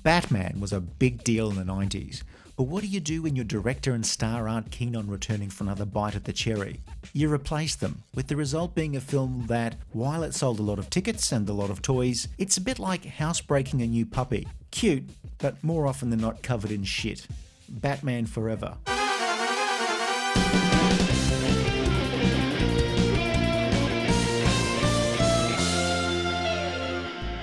Batman was a big deal in the 90s, but what do you do when your director and star aren't keen on returning for another bite at the cherry? You replace them, with the result being a film that, while it sold a lot of tickets and a lot of toys, it's a bit like housebreaking a new puppy. Cute, but more often than not covered in shit. Batman Forever.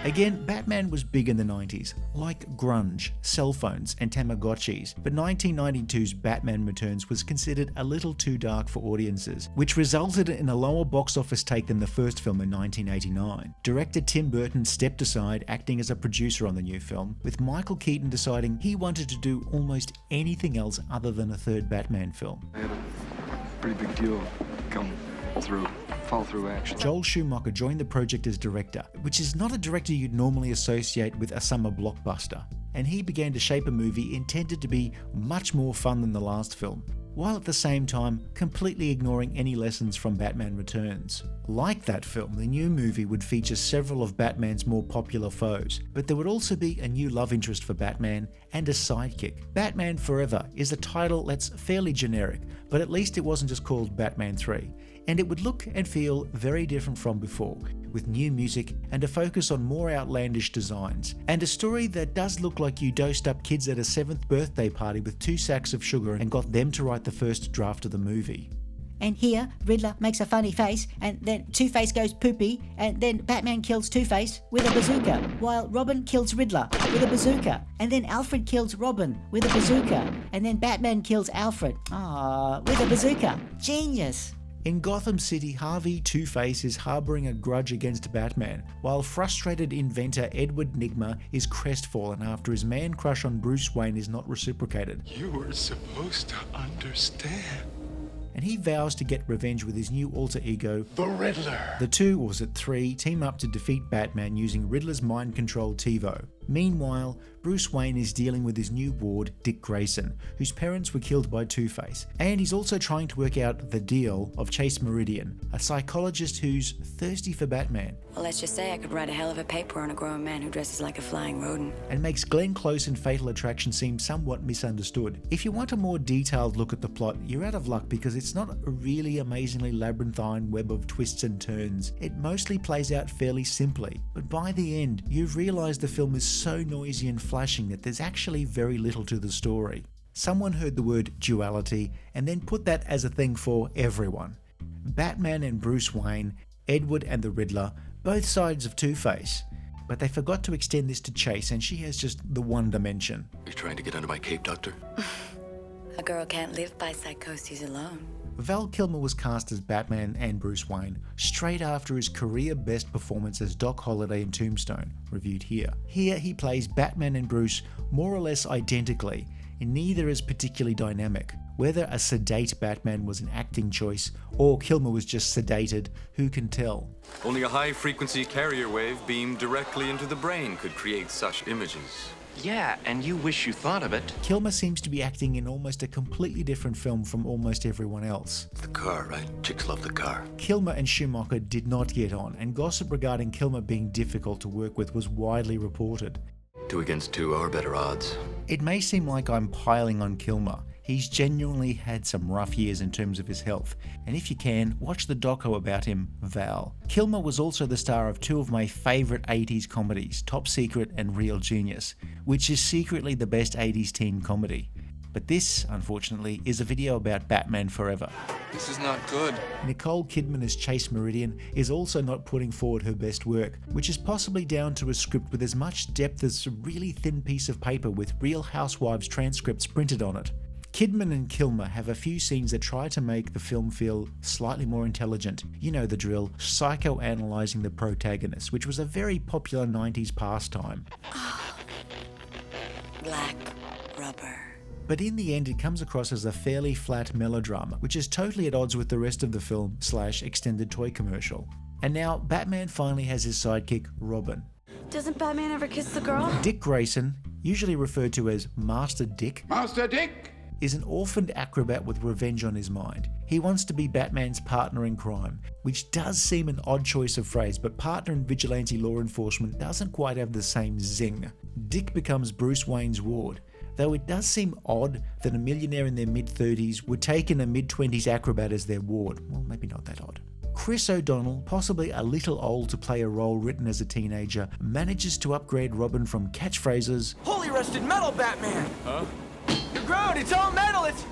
Again, Batman was big in the 90s, like grunge, cell phones and Tamagotchis, but 1992's Batman Returns was considered a little too dark for audiences, which resulted in a lower box office take than the first film in 1989. Director Tim Burton stepped aside, acting as a producer on the new film, with Michael Keaton deciding he wanted to do almost anything else other than a third Batman film. I had a pretty big deal come through. Follow-through action. Joel Schumacher joined the project as director, which is not a director you'd normally associate with a summer blockbuster, and he began to shape a movie intended to be much more fun than the last film, while at the same time completely ignoring any lessons from Batman Returns. Like that film, the new movie would feature several of Batman's more popular foes, but there would also be a new love interest for Batman and a sidekick. Batman Forever is a title that's fairly generic, but at least it wasn't just called Batman 3, and it would look and feel very different from before, with new music and a focus on more outlandish designs, and a story that does look like you dosed up kids at a 7th birthday party with 2 sacks of sugar and got them to write the first draft of the movie. And here, Riddler makes a funny face, and then Two-Face goes poopy, and then Batman kills Two-Face with a bazooka, while Robin kills Riddler with a bazooka, and then Alfred kills Robin with a bazooka, and then Batman kills Alfred, with a bazooka. Genius! In Gotham City, Harvey Two-Face is harboring a grudge against Batman, while frustrated inventor Edward Nygma is crestfallen after his man crush on Bruce Wayne is not reciprocated. You were supposed to understand. And he vows to get revenge with his new alter ego, The Riddler. The two, or was it three, team up to defeat Batman using Riddler's mind-controlled TiVo. Meanwhile, Bruce Wayne is dealing with his new ward, Dick Grayson, whose parents were killed by Two-Face, and he's also trying to work out the deal of Chase Meridian, a psychologist who's thirsty for Batman. Well, let's just say I could write a hell of a paper on a grown man who dresses like a flying rodent. And makes Glenn Close and Fatal Attraction seem somewhat misunderstood. If you want a more detailed look at the plot, you're out of luck because it's not a really amazingly labyrinthine web of twists and turns. It mostly plays out fairly simply, but by the end, you've realised the film is so noisy and flashing that there's actually very little to the story. Someone heard the word duality and then put that as a thing for everyone. Batman and Bruce Wayne, Edward and the Riddler, both sides of Two-Face. But they forgot to extend this to Chase, and she has just the one dimension. You're trying to get under my cape, Doctor? A girl can't live by psychoses alone. Val Kilmer was cast as Batman and Bruce Wayne straight after his career best performance as Doc Holliday in Tombstone, reviewed here. Here he plays Batman and Bruce more or less identically, and neither is particularly dynamic. Whether a sedate Batman was an acting choice or Kilmer was just sedated, who can tell? Only a high-frequency carrier wave beamed directly into the brain could create such images. Yeah, and you wish you thought of it. Kilmer seems to be acting in almost a completely different film from almost everyone else. The car, right? Chicks love the car. Kilmer and Schumacher did not get on, and gossip regarding Kilmer being difficult to work with was widely reported. 2 against 2 are better odds. It may seem like I'm piling on Kilmer. He's genuinely had some rough years in terms of his health, and if you can, watch the doco about him, Val. Kilmer was also the star of 2 of my favourite 80s comedies, Top Secret and Real Genius, which is secretly the best 80s teen comedy. But this, unfortunately, is a video about Batman Forever. This is not good. Nicole Kidman as Chase Meridian is also not putting forward her best work, which is possibly down to a script with as much depth as a really thin piece of paper with Real Housewives transcripts printed on it. Kidman and Kilmer have a few scenes that try to make the film feel slightly more intelligent. You know the drill, psychoanalyzing the protagonist, which was a very popular 90s pastime. Black rubber. But in the end it comes across as a fairly flat melodrama, which is totally at odds with the rest of the film / extended toy commercial. And now Batman finally has his sidekick, Robin. Doesn't Batman ever kiss the girl? Dick Grayson, usually referred to as Master Dick, Master Dick! is an orphaned acrobat with revenge on his mind. He wants to be Batman's partner in crime, which does seem an odd choice of phrase, but partner in vigilante law enforcement doesn't quite have the same zing. Dick becomes Bruce Wayne's ward, though it does seem odd that a millionaire in their mid-30s would take in a mid-20s acrobat as their ward. Well, maybe not that odd. Chris O'Donnell, possibly a little old to play a role written as a teenager, manages to upgrade Robin from catchphrases Holy rusted metal, Batman! Huh? You're grown, it's all metal, it's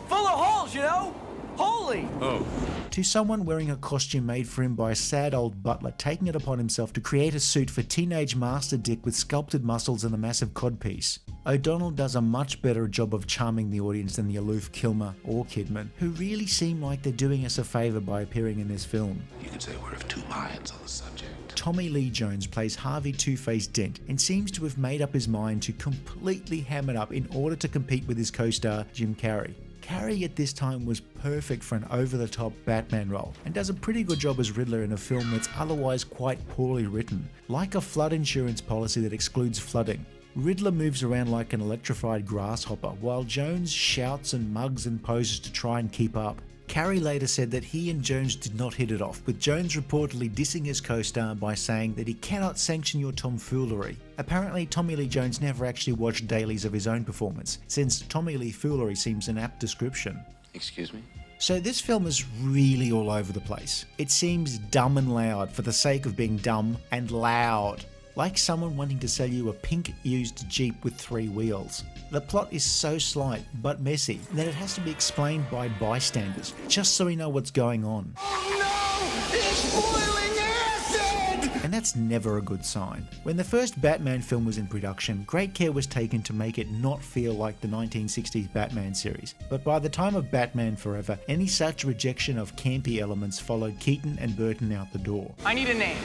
full of holes, you know? Holy! Oh. to someone wearing a costume made for him by a sad old butler taking it upon himself to create a suit for teenage Master Dick with sculpted muscles and a massive codpiece. O'Donnell does a much better job of charming the audience than the aloof Kilmer or Kidman, who really seem like they're doing us a favour by appearing in this film. You could say we're of two minds on the subject. Tommy Lee Jones plays Harvey Two-Face Dent and seems to have made up his mind to completely ham it up in order to compete with his co-star Jim Carrey. Carrey at this time was perfect for an over-the-top Batman role and does a pretty good job as Riddler in a film that's otherwise quite poorly written, like a flood insurance policy that excludes flooding. Riddler moves around like an electrified grasshopper, while Jones shouts and mugs and poses to try and keep up. Carrey later said that he and Jones did not hit it off, with Jones reportedly dissing his co-star by saying that he cannot sanction your tomfoolery. Apparently, Tommy Lee Jones never actually watched dailies of his own performance, since Tommy Lee Foolery seems an apt description. Excuse me? So this film is really all over the place. It seems dumb and loud for the sake of being dumb and loud. Like someone wanting to sell you a pink used Jeep with 3 wheels. The plot is so slight but messy that it has to be explained by bystanders, just so we know what's going on. Oh no! It's boiling acid! And that's never a good sign. When the first Batman film was in production, great care was taken to make it not feel like the 1960s Batman series. But by the time of Batman Forever, any such rejection of campy elements followed Keaton and Burton out the door. I need a name.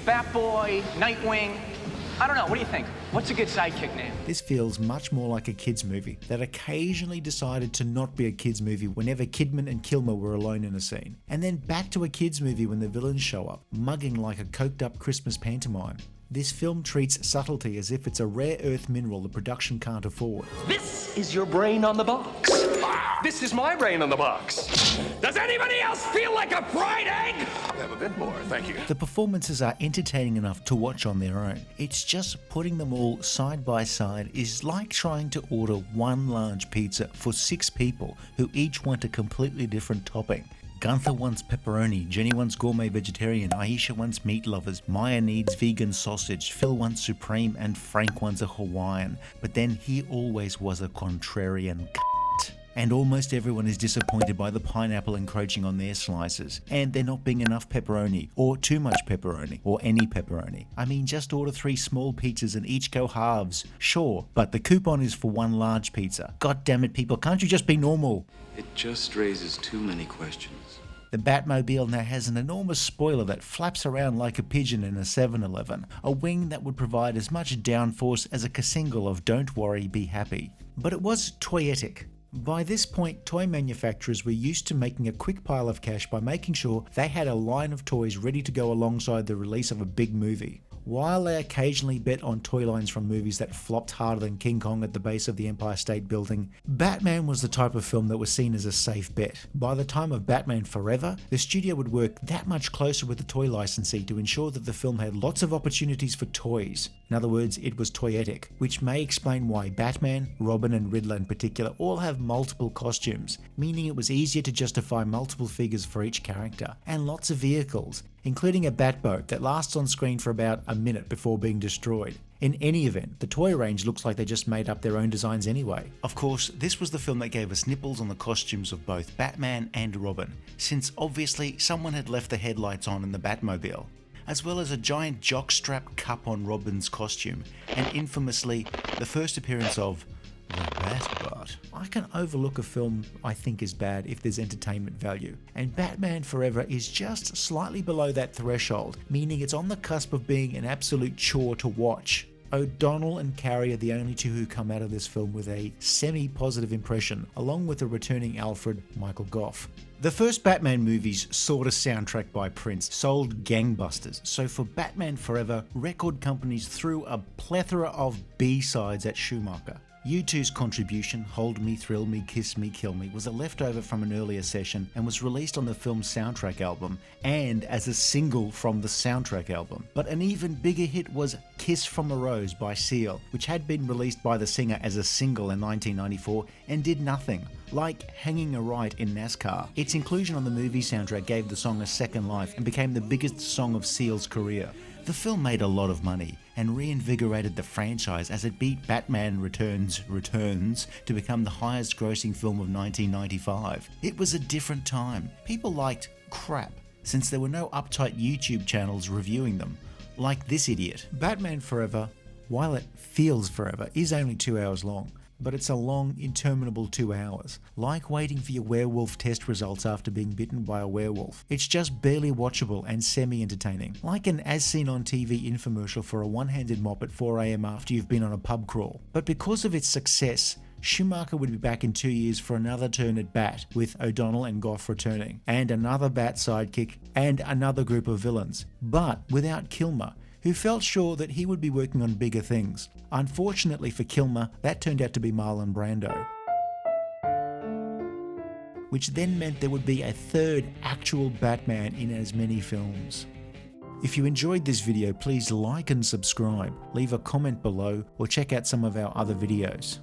Batboy, Nightwing. I don't know, what do you think? What's a good sidekick name? This feels much more like a kids movie that occasionally decided to not be a kids movie whenever Kidman and Kilmer were alone in a scene, and then back to a kids movie when the villains show up, mugging like a coked up Christmas pantomime. This film treats subtlety as if it's a rare earth mineral the production can't afford. This is your brain on the box. This is my brain on the box. Does anybody else feel like a fried egg? Have a bit more, thank you. The performances are entertaining enough to watch on their own. It's just putting them all side by side is like trying to order one large pizza for 6 people who each want a completely different topping. Gunther wants pepperoni, Jenny wants gourmet vegetarian, Aisha wants meat lovers, Maya needs vegan sausage, Phil wants supreme, and Frank wants a Hawaiian. But then he always was a contrarian c***. And almost everyone is disappointed by the pineapple encroaching on their slices, and there not being enough pepperoni, or too much pepperoni, or any pepperoni. I mean, just order 3 small pizzas and each go halves. Sure, but the coupon is for 1 large pizza. God damn it, people, can't you just be normal? It just raises too many questions. The Batmobile now has an enormous spoiler that flaps around like a pigeon in a 7-Eleven, a wing that would provide as much downforce as a single of Don't Worry, Be Happy. But it was toyetic. By this point, toy manufacturers were used to making a quick pile of cash by making sure they had a line of toys ready to go alongside the release of a big movie. While they occasionally bet on toy lines from movies that flopped harder than King Kong at the base of the Empire State Building, Batman was the type of film that was seen as a safe bet. By the time of Batman Forever, the studio would work that much closer with the toy licensee to ensure that the film had lots of opportunities for toys. In other words, it was toyetic, which may explain why Batman, Robin and Riddler in particular all have multiple costumes, meaning it was easier to justify multiple figures for each character, and lots of vehicles, including a Batboat that lasts on screen for about a minute before being destroyed. In any event, the toy range looks like they just made up their own designs anyway. Of course, this was the film that gave us nipples on the costumes of both Batman and Robin, since obviously someone had left the headlights on in the Batmobile, as well as a giant jockstrap cup on Robin's costume, and infamously, the first appearance of the Batbot. I can overlook a film I think is bad if there's entertainment value, and Batman Forever is just slightly below that threshold, meaning it's on the cusp of being an absolute chore to watch. O'Donnell and Carrey are the only two who come out of this film with a semi-positive impression, along with the returning Alfred, Michael Gough. The first Batman movies sought a soundtrack by Prince, sold gangbusters, so for Batman Forever, record companies threw a plethora of B-sides at Schumacher. U2's contribution, Hold Me, Thrill Me, Kiss Me, Kill Me, was a leftover from an earlier session and was released on the film's soundtrack album and as a single from the soundtrack album. But an even bigger hit was Kiss from a Rose by Seal, which had been released by the singer as a single in 1994 and did nothing, like Hanging a Right in NASCAR. Its inclusion on the movie soundtrack gave the song a second life and became the biggest song of Seal's career. The film made a lot of money and reinvigorated the franchise as it beat Batman Returns to become the highest grossing film of 1995. It was a different time. People liked crap since there were no uptight YouTube channels reviewing them, like this idiot. Batman Forever, while it feels forever, is only 2 hours long. But it's a long, interminable 2 hours, like waiting for your werewolf test results after being bitten by a werewolf. It's just barely watchable and semi-entertaining, like an as seen on TV infomercial for a one-handed mop at 4 AM after you've been on a pub crawl. But because of its success, Schumacher would be back in 2 years for another turn at bat, with O'Donnell and Gough returning, and another bat sidekick, and another group of villains, but without Kilmer, who felt sure that he would be working on bigger things. Unfortunately for Kilmer, that turned out to be Marlon Brando, which then meant there would be a third actual Batman in as many films. If you enjoyed this video, please like and subscribe, leave a comment below, or check out some of our other videos.